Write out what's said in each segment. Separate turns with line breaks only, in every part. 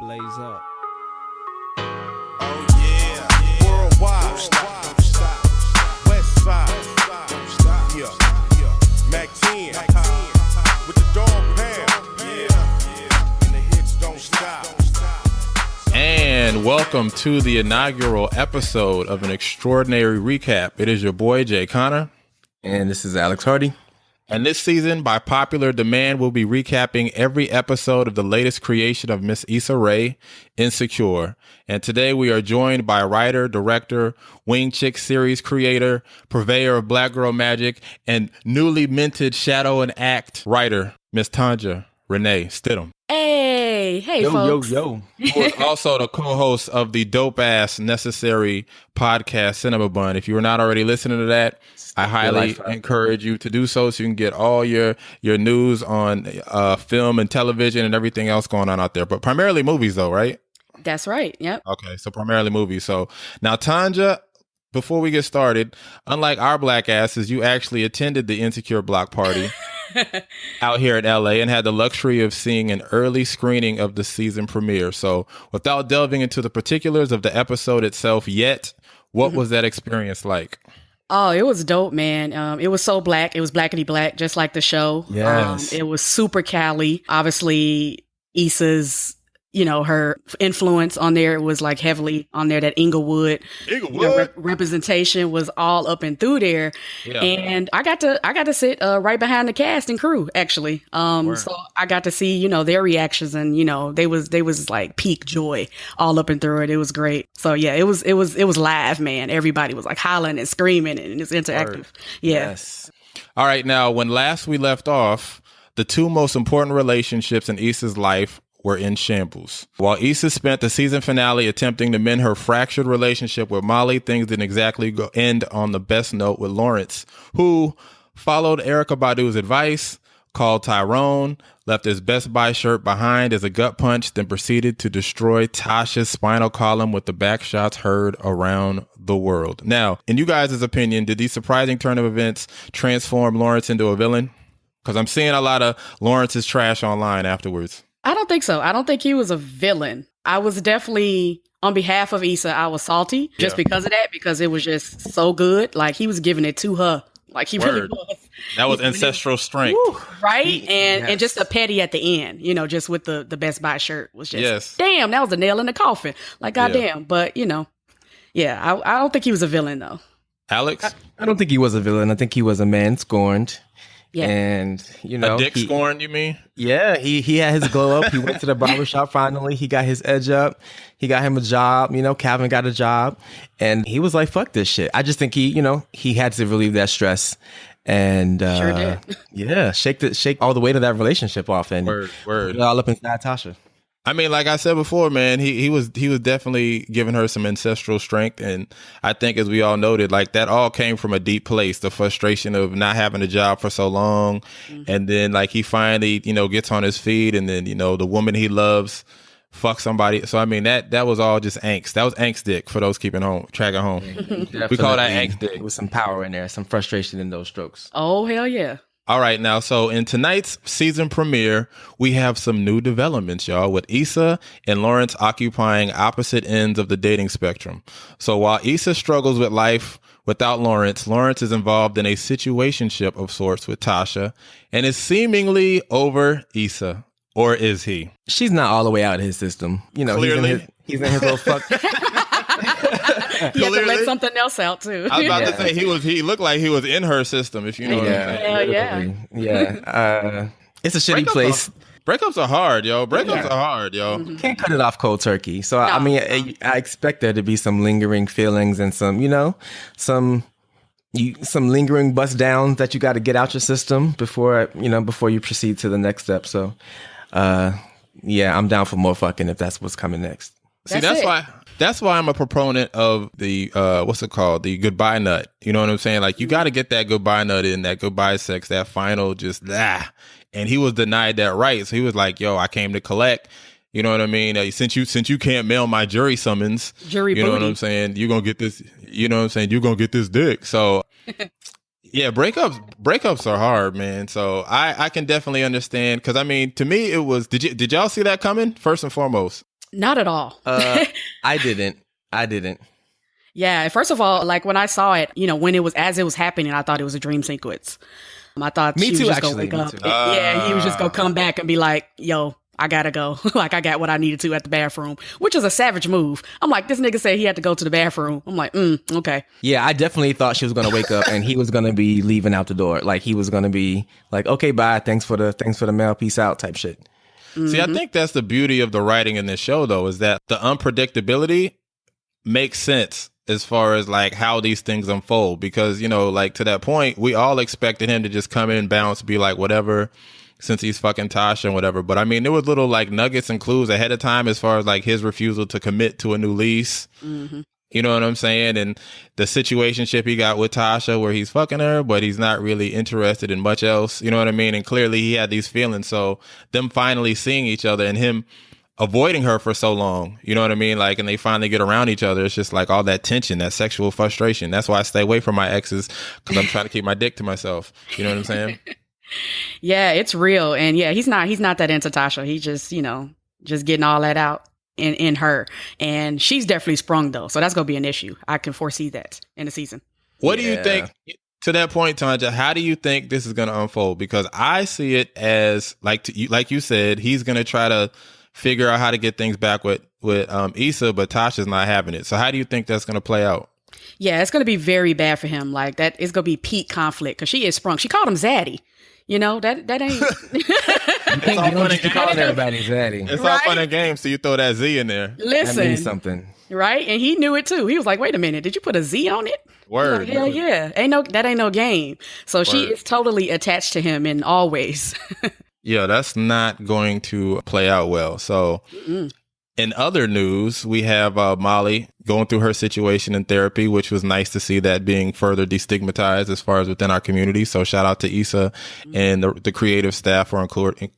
Blaze up.
Oh yeah, worldwide. Don't stop, don't stop. West side, don't stop. Yeah, Mac 10 with the dog pound. Yeah, and the hits don't stop.
And welcome to the inaugural episode of an Extraordinary Recap. It is your boy Jay Connor,
and this is Alex Hardy.
And this season, by popular demand, we'll be recapping every episode of the latest creation of Miss Issa Rae, Insecure. And today we are joined by writer, director, Wing Chick series creator, purveyor of Black Girl Magic, and newly minted Shadow and Act writer, Miss Tonja Renee Stidhum.
Hey, folks.
Yo.
Who is also the co-host of the dope-ass Necessary podcast, Cinema Bun. If you are not already listening to that, I highly encourage you to do so you can get all your news on film and television and everything else going on out there. But primarily movies, though, right?
That's right. Yep.
Okay, so primarily movies. So now, Tonja, before we get started, unlike our black asses, you actually attended the Insecure block party out here in LA and had the luxury of seeing an early screening of the season premiere. So without delving into the particulars of the episode itself yet, what was that experience like?
Oh, it was dope, man. It was so black. It was blackity black, just like the show.
Yes.
It was super Cali. Obviously, Issa's, her influence on there was like heavily on there. That Inglewood representation was all up and through there. Yeah. And I got to sit right behind the cast and crew, actually. So I got to see, their reactions, and they was like peak joy all up and through it. It was great. So yeah, it was live, man. Everybody was like hollering and screaming, and it's interactive.
Word.
Yeah.
Yes. All right. Now, when last we left off, the two most important relationships in Issa's life were in shambles. While Issa spent the season finale attempting to mend her fractured relationship with Molly, things didn't exactly end on the best note with Lawrence, who followed Erykah Badu's advice, called Tyrone, left his Best Buy shirt behind as a gut punch, then proceeded to destroy Tasha's spinal column with the back shots heard around the world. Now, in you guys' opinion, did these surprising turn of events transform Lawrence into a villain? Because I'm seeing a lot of Lawrence's trash online afterwards.
I don't think so. I don't think he was a villain. I was definitely, on behalf of Issa, I was salty just because of that, because it was just so good. Like, he was giving it to her. Like, he really was.
That was ancestral strength.
Woo, right? And just a petty at the end, just with the Best Buy shirt was just, damn, that was a nail in the coffin. Like, goddamn. But, I don't think he was a villain, though.
Alex?
I don't think he was a villain. I think he was a man scorned.
Yeah.
And,
a dick scorned, you mean?
Yeah, he had his glow up. He went to the barbershop finally. He got his edge up. He got him a job. Calvin got a job. And he was like, fuck this shit. I just think he had to relieve that stress. And
sure did.
Yeah, shake all the weight of that relationship off and
word.
Put it all up inside Tasha.
I mean, like I said before, man, he was definitely giving her some ancestral strength. And I think, as we all noted, like, that all came from a deep place, the frustration of not having a job for so long. Mm-hmm. And then, like, he finally, gets on his feet, and then, the woman he loves fuck somebody. So, I mean, that was all just angst. That was angst dick for those tracking home. We call that angst dick.
With some power in there, some frustration in those strokes.
Oh, hell yeah.
All right, now, so in tonight's season premiere, we have some new developments, y'all, with Issa and Lawrence occupying opposite ends of the dating spectrum. So while Issa struggles with life without Lawrence, Lawrence is involved in a situationship of sorts with Tasha and is seemingly over Issa. Or is he?
She's not all the way out of his system.
Clearly.
He's in his little fuck.
He had to let something else out too.
I was about to say he looked like he was in her system, if you know what I'm
saying.
Yeah. It's a shitty place.
Breakups are hard, yo. Breakups are hard, yo.
Mm-hmm.
Can't cut it off cold turkey. So I expect there to be some lingering feelings and some lingering bust downs that you got to get out your system before you proceed to the next step. So I'm down for more fucking if that's what's coming next.
That's why I'm a proponent of the what's it called? The goodbye nut. You know what I'm saying? Like, you got to get that goodbye nut in, that goodbye sex, that final just And he was denied that right. So he was like, yo, I came to collect. You know what I mean? Since you can't mail my jury summons, you know what I'm saying? You're going to get this, you know what I'm saying? You're going to get this dick. So yeah, breakups are hard, man. So I can definitely understand. Cause I mean, to me, it was, did y'all see that coming first and foremost?
Not at all.
I didn't.
Yeah, first of all, like when I saw it, when it was happening, I thought it was a dream sequence. I thought
Me
she was
too,
just
actually.
gonna wake
Me
up.
too.
Yeah, he was just gonna come back and be like, "Yo, I gotta go." Like I got what I needed to at the bathroom, which is a savage move. I'm like, this nigga said he had to go to the bathroom. I'm like, okay.
Yeah, I definitely thought she was gonna wake up and he was gonna be leaving out the door. Like he was gonna be like, okay, bye, thanks for the mail, peace out, type shit.
See, I think that's the beauty of the writing in this show, though, is that the unpredictability makes sense as far as like how these things unfold, because like to that point we all expected him to just come in, bounce, be like whatever, since he's fucking Tasha and whatever. But I mean, there was little like nuggets and clues ahead of time as far as like his refusal to commit to a new lease. You know what I'm saying? And the situationship he got with Tasha where he's fucking her, but he's not really interested in much else. You know what I mean? And clearly he had these feelings. So them finally seeing each other and him avoiding her for so long, you know what I mean? Like, and they finally get around each other. It's just like all that tension, that sexual frustration. That's why I stay away from my exes, because I'm trying to keep my dick to myself. You know what I'm saying?
Yeah, it's real. And yeah, he's not that into Tasha. He just, just getting all that out in her. And she's definitely sprung though. So that's going to be an issue. I can foresee that in the season.
What do you think, to that point, Tonja, how do you think this is going to unfold? Because I see it as like you said, he's going to try to figure out how to get things back with Issa, but Tasha's not having it. So how do you think that's going to play out?
Yeah, it's going to be very bad for him. Like that is going to be peak conflict because she is sprung. She called him Zaddy. That ain't.
You don't just be calling everybody Zaddy.
It's all fun and games, so you throw that Z in there.
Listen,
that means something,
right? And he knew it too. He was like, "Wait a minute, did you put a Z on it?"
Word.
Like, hell yeah, that ain't no game. So she is totally attached to him in all ways.
Yeah, that's not going to play out well. So in other news, we have Molly going through her situation in therapy, which was nice to see that being further destigmatized as far as within our community. So shout out to Issa and the creative staff for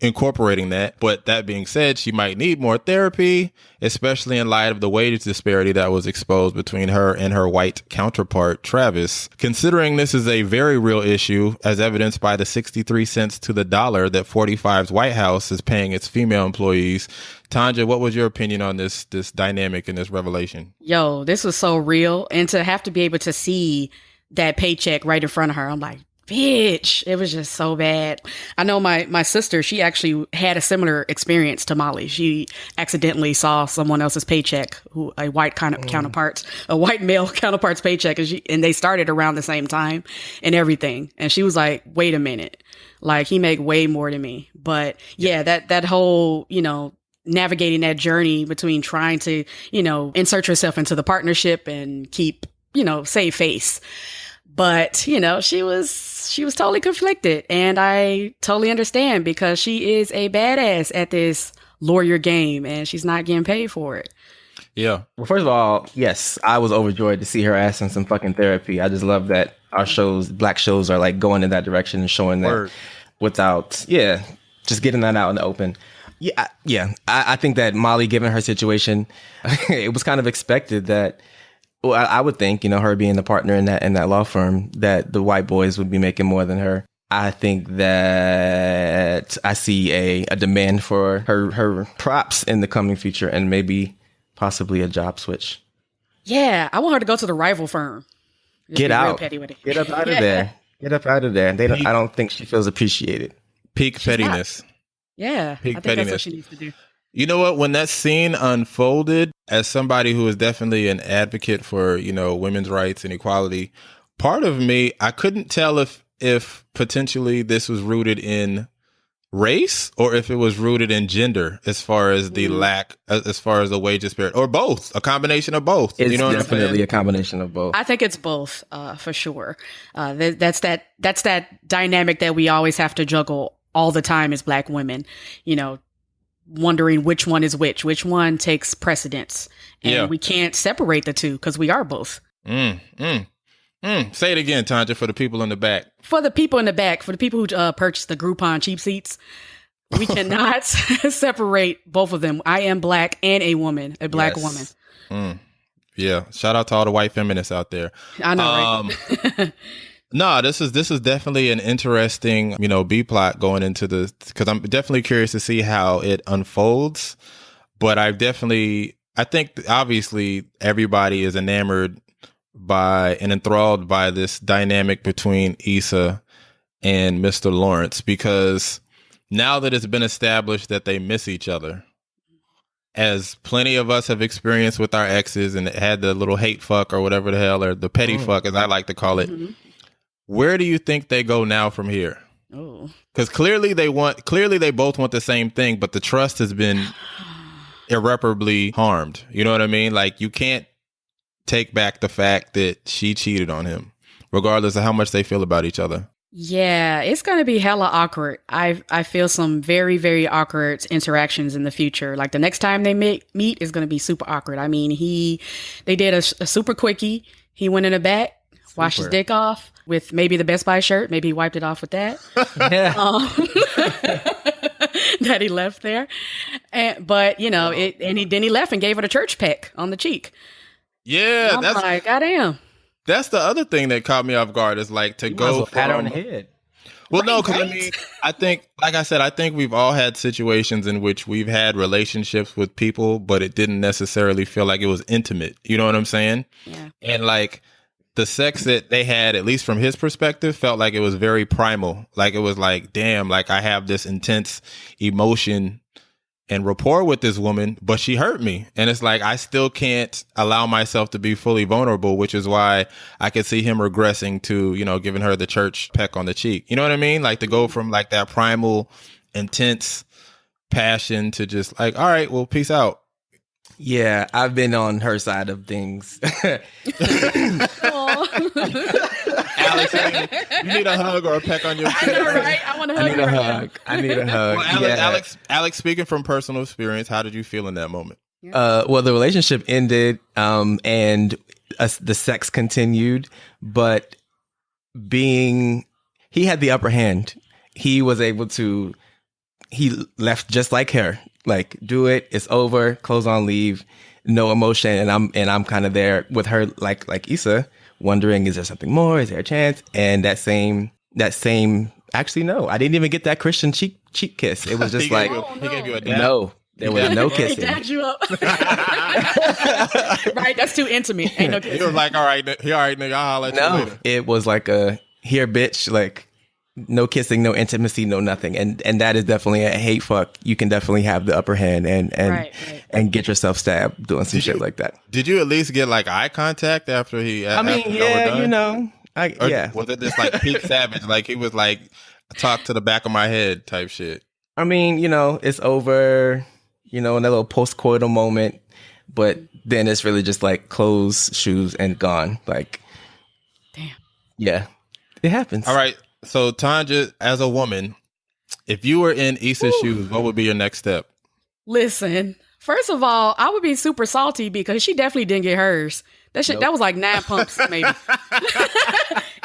incorporating that. But that being said, she might need more therapy, especially in light of the wage disparity that was exposed between her and her white counterpart, Travis. Considering this is a very real issue, as evidenced by the 63 cents to the dollar that 45's White House is paying its female employees, Tonja, what was your opinion on this dynamic and this revelation?
Yo, this was so real. And to have to be able to see that paycheck right in front of her, I'm like, bitch, it was just so bad. I know my sister, she actually had a similar experience to Molly. She accidentally saw someone else's paycheck, a white male counterpart's paycheck, and they started around the same time and everything. And she was like, wait a minute, like he make way more than me. But yeah, that whole, navigating that journey between trying to, insert yourself into the partnership and keep, save face. But, she was totally conflicted, and I totally understand because she is a badass at this lawyer game and she's not getting paid for it.
Yeah. Well, first of all, yes, I was overjoyed to see her ass in some fucking therapy. I just love that our black shows are like going in that direction and showing that without, just getting that out in the open. Yeah. I think that Molly, given her situation, it was kind of expected that, well, I would think, her being the partner in that law firm, that the white boys would be making more than her. I think that I see a demand for her props in the coming future and maybe possibly a job switch.
Yeah, I want her to go to the rival firm. Just
Get out.
Petty with it.
Get up out of there. Get up out of there. I don't think she feels appreciated.
Peak pettiness.
Yeah, I think that's what she needs to do.
You know what? When that scene unfolded, as somebody who is definitely an advocate for, women's rights and equality, part of me, I couldn't tell if potentially this was rooted in race or if it was rooted in gender as far as the as far as the wage disparity, or both, a combination of both.
It's definitely a combination of both.
I think it's both, for sure. That's that dynamic that we always have to juggle all the time as Black women, wondering which one is which one takes precedence. And we can't separate the two because we are both.
Say it again, Tonja, for the people in the back.
For the people in the back, for the people who purchased the Groupon cheap seats, we cannot separate both of them. I am Black and a woman, a Black woman.
Yeah. Shout out to all the white feminists out there.
I know, right?
No, this is definitely an interesting, B plot going into this, because I'm definitely curious to see how it unfolds. But I think obviously everybody is enamored by and enthralled by this dynamic between Issa and Mr. Lawrence, because now that it's been established that they miss each other, as plenty of us have experienced with our exes and had the little hate fuck or whatever the hell, or the petty fuck as I like to call it, where do you think they go now from here?
Oh,
Because clearly they both want the same thing, but the trust has been irreparably harmed. You know what I mean? Like, you can't take back the fact that she cheated on him, regardless of how much they feel about each other.
yeah, it's gonna be hella awkward. I feel some very, very awkward interactions in the future. Like the next time they meet is gonna be super awkward. I mean, they did a super quickie. He went in the back, washed his dick off with maybe the Best Buy shirt. Maybe he wiped it off with that. That he left there, but then he left and gave her the church peck on the cheek.
Yeah,
I'm like, goddamn.
That's the other thing that caught me off guard, is like to go
pat her on the head.
Well, no, because I mean, I think, like I said, I think we've all had situations in which we've had relationships with people, but it didn't necessarily feel like it was intimate. You know what I'm saying?
Yeah.
And like the sex that they had, at least from his perspective, felt like it was very primal. Like it was like, damn, like I have this intense emotion and rapport with this woman, but she hurt me. And it's like, I still can't allow myself to be fully vulnerable, which is why I could see him regressing to, giving her the church peck on the cheek. You know what I mean? Like to go from like that primal, intense passion to just like, all right, well, peace out.
Yeah, I've been on her side of things.
Alex, you need a hug or a peck on your cheek?
I know, right? I want to hug.
I need a hug.
Well, Alex, speaking from personal experience, how did you feel in that moment?
Well, the relationship ended, and the sex continued, but he had the upper hand. He was able to. He left just like her. Like, do it. It's over. Close on, leave. No emotion, and I'm kind of there with her, like Issa, wondering, is there something more? Is there a chance? And that same. Actually, no. I didn't even get that Christian cheek kiss. It was just
he
like,
gave you a dab.
no. There was no kissing.
He dabbed you up. Right, that's too intimate. Ain't no kissing.
He was like, all right, nigga, I'll holler at you later.
It was like a here, bitch. Like, no kissing, no intimacy, no nothing. And that is definitely a hate fuck. You can definitely have the upper hand and get yourself stabbed doing some shit like that.
Did you at least get like eye contact after he?
I mean, yeah, yeah.
Was it this like peak savage? Like he was like, talk to the back of my head type shit.
I mean, it's over, in that little post-coital moment, but then it's really just like clothes, shoes, and gone. Like,
damn.
Yeah, it happens.
All right. So Tonja, as a woman, if you were in Issa's shoes, what would be your next step?
Listen, first of all, I would be super salty because she definitely didn't get hers. That shit, That was like 9 pumps, maybe.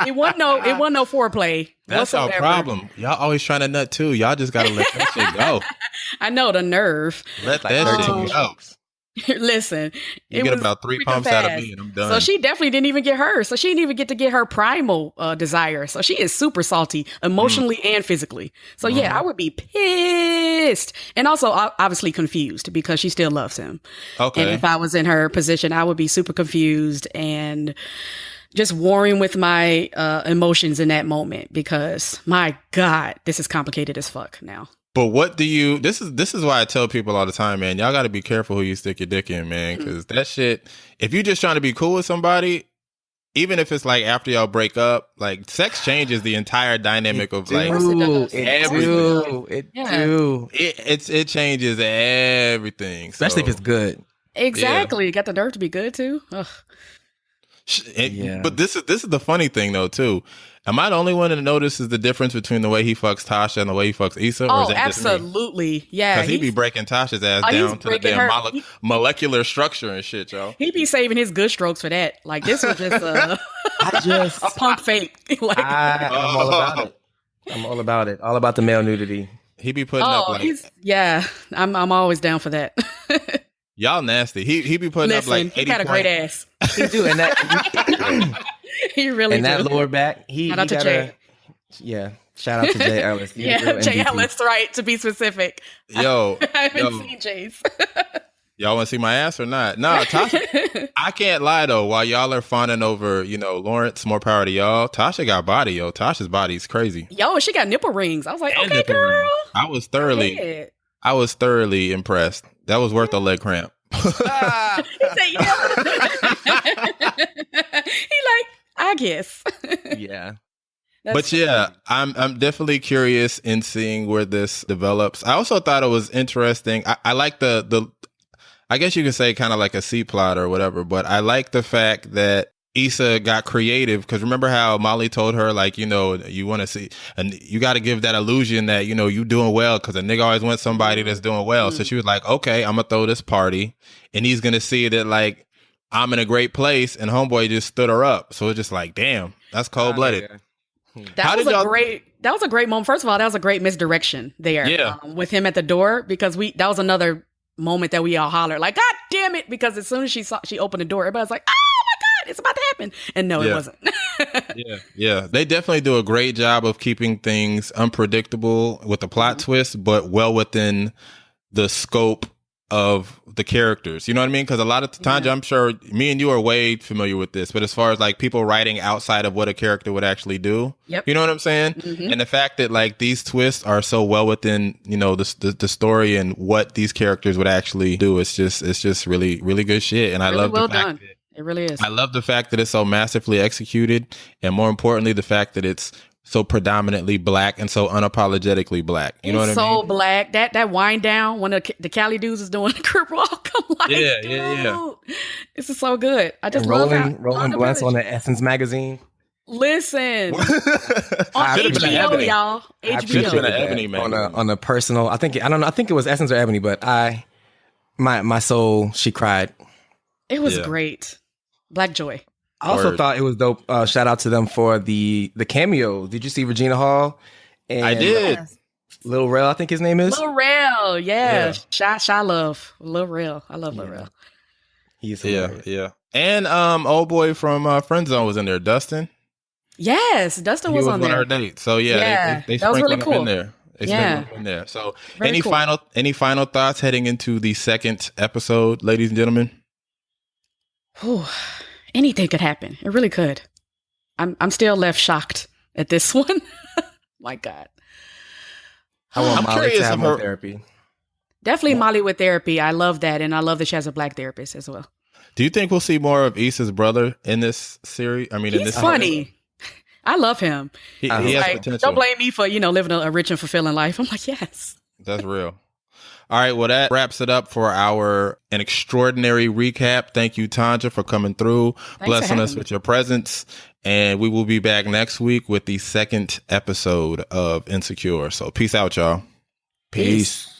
It wasn't no foreplay.
That's our problem. Y'all always trying to nut too. Y'all just gotta let that shit go.
I know, the nerve.
Let that shit go.
Listen,
you get about 3 pumps out of me and I'm done.
So she definitely didn't even get hers. So she didn't even get to get her primal desire. So she is super salty emotionally and physically. So yeah, I would be pissed. And also obviously confused because she still loves him.
Okay.
And if I was in her position, I would be super confused and just warring with my emotions in that moment because my God, this is complicated as fuck now.
But what do you? This is why I tell people all the time, man. Y'all got to be careful who you stick your dick in, man. Because that shit. If you're just trying to be cool with somebody, even if it's like after y'all break up, like sex changes the entire dynamic of like everything. It changes everything,
especially if it's good.
Exactly. Yeah. Got the nerve to be good too. Ugh.
But this is the funny thing though too. Am I the only one that notices the difference between the way he fucks Tasha and the way he fucks Issa?
Or is that absolutely. Just me? Yeah.
Because he be breaking Tasha's ass down to the damn molecular structure and shit, y'all.
He be saving his good strokes for that. Like this was just a punk fake. Like,
I'm all about it. I'm all about it. All about the male nudity.
He be putting up like
I'm always down for that.
Y'all nasty. He be putting up like 80
he got a great ass.
He do, and that
he really
and
do.
that lower back.
Shout out to Jay.
Yeah, shout out to Jay Ellis.
Jay Ellis, right? To be specific.
Yo,
I haven't seen Jay's.
Y'all want to see my ass or not? No, Tasha. I can't lie though. While y'all are fawning over, Lawrence, more power to y'all. Tasha got body, yo. Tasha's body is crazy.
Yo, she got nipple rings. I was like,
And
okay,
nipple
girl.
rings. I was thoroughly impressed. That was worth a leg cramp.
He said, yeah. He like, I guess.
Yeah.
But yeah, I'm definitely curious in seeing where this develops. I also thought it was interesting. I like the I guess you could say kind of like a C plot or whatever, but I like the fact that Issa got creative, because remember how Molly told her, like, you want to see, and you got to give that illusion that, you doing well, because a nigga always wants somebody that's doing well. So she was like, okay, I'm going to throw this party, and he's going to see that, like, I'm in a great place, and homeboy just stood her up. So it's just like, damn, that's cold-blooded.
That was a great moment. First of all, that was a great misdirection there with him at the door, because that was another moment that we all hollered like, God damn it, because as soon as she opened the door, everybody's like, oh my God, it's about to happen. And no, it wasn't.
Yeah. They definitely do a great job of keeping things unpredictable with the plot twist, but well within the scope of the characters. You know what I mean? Because a lot of times, I'm sure me and you are way familiar with this, but as far as like people writing outside of what a character would actually do, you know what I'm saying? And the fact that like these twists are so well within, the story and what these characters would actually do, it's just really, really good shit. And I love the fact that
it really is.
I love the fact that it's so masterfully executed, and more importantly, the fact that it's so predominantly black and so unapologetically black. You know what I mean?
So black. That wind down when the Cali dudes is doing the crip walk. I'm like, dude, this is so good. I just love
rolling blunts on the Essence magazine.
Listen, on HBO, y'all. HBO
on a personal. I think it was Essence or Ebony, but my soul, she cried.
It was great. Black joy.
I also thought it was dope. Shout out to them for the cameo. Did you see Regina Hall? And
I did.
Lil Rel, I think his name is.
Lil Rel, yeah. Shy love. Lil Rel. I love Lil Rel.
He's hilarious.
Yeah. And old boy from Friend Zone was in there, Dustin.
Yes, Dustin was on there.
One of her dates. So they
that was really cool.
In there. In there. So any final thoughts heading into the second episode, ladies and gentlemen?
Whew. Anything could happen. It really could. I'm still left shocked at this one. My God.
I want Molly to have more therapy.
Definitely Molly with therapy. I love that. And I love that she has a black therapist as well.
Do you think we'll see more of Issa's brother in this series? I mean,
he's
in this
funny. I love him.
He has potential.
Don't blame me for, living a rich and fulfilling life. I'm like, yes.
That's real. All right, well, that wraps it up for an extraordinary recap. Thank you, Tonja, for coming through, blessing us with your presence. And we will be back next week with the second episode of Insecure. So peace out, y'all.
Peace.